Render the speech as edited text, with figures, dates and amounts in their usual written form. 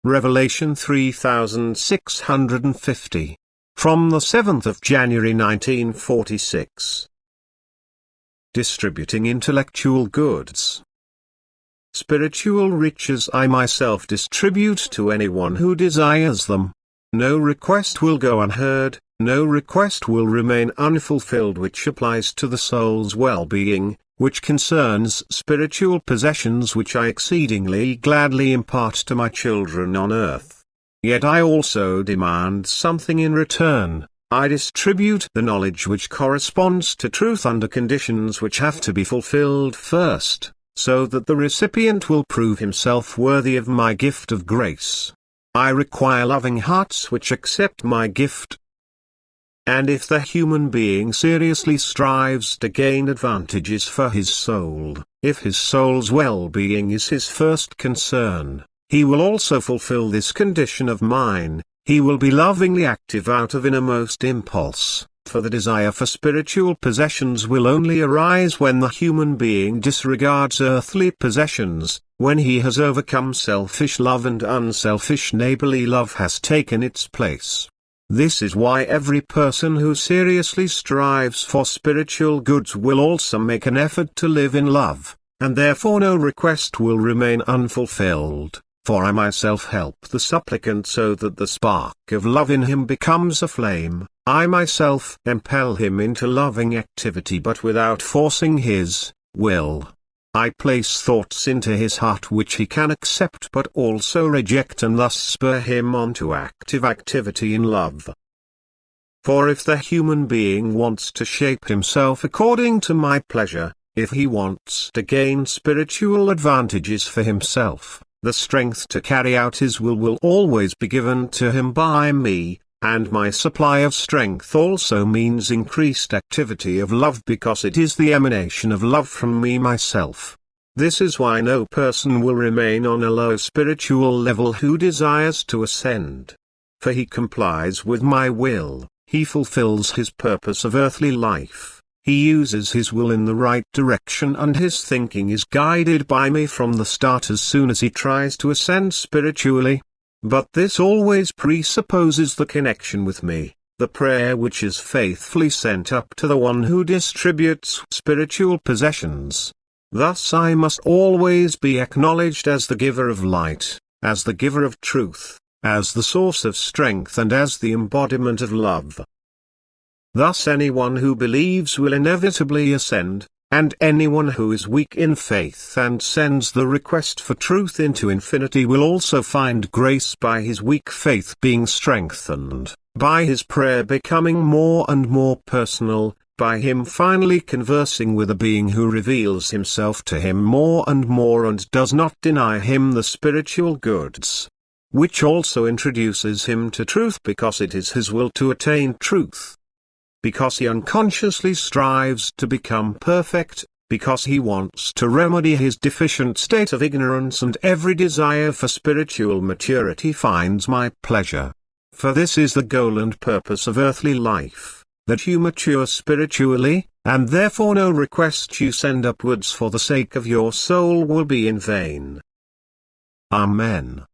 Revelation 3650. From the 7th of January 1946. Distributing intellectual goods. Spiritual riches I myself distribute to anyone who desires them. No request will go unheard, no request will remain unfulfilled which applies to the soul's well-being, which concerns spiritual possessions which I exceedingly gladly impart to my children on earth. Yet I also demand something in return. I distribute the knowledge which corresponds to truth under conditions which have to be fulfilled first, so that the recipient will prove himself worthy of my gift of grace. I require loving hearts which accept my gift. And if the human being seriously strives to gain advantages for his soul, if his soul's well-being is his first concern, he will also fulfill this condition of mine. He will be lovingly active out of innermost impulse, for the desire for spiritual possessions will only arise when the human being disregards earthly possessions, when he has overcome selfish love and unselfish neighborly love has taken its place. This is why every person who seriously strives for spiritual goods will also make an effort to live in love, and therefore no request will remain unfulfilled, for I myself help the supplicant so that the spark of love in him becomes a flame. I myself impel him into loving activity but without forcing his will. I place thoughts into his heart which he can accept but also reject and thus spur him on to active activity in love. For if the human being wants to shape himself according to my pleasure, if he wants to gain spiritual advantages for himself, the strength to carry out his will always be given to him by me, and my supply of strength also means increased activity of love because it is the emanation of love from me myself. This is why no person will remain on a low spiritual level who desires to ascend. For he complies with my will, he fulfills his purpose of earthly life, he uses his will in the right direction and his thinking is guided by me from the start as soon as he tries to ascend spiritually. But this always presupposes the connection with me, the prayer which is faithfully sent up to the one who distributes spiritual possessions. Thus I must always be acknowledged as the giver of light, as the giver of truth, as the source of strength and as the embodiment of love. Thus anyone who believes will inevitably ascend, and anyone who is weak in faith and sends the request for truth into infinity will also find grace by his weak faith being strengthened, by his prayer becoming more and more personal, by him finally conversing with a being who reveals himself to him more and does not deny him the spiritual goods, which also introduces him to truth because it is his will to attain truth. Because he unconsciously strives to become perfect, because he wants to remedy his deficient state of ignorance and every desire for spiritual maturity finds my pleasure. For this is the goal and purpose of earthly life, that you mature spiritually, and therefore no request you send upwards for the sake of your soul will be in vain. Amen.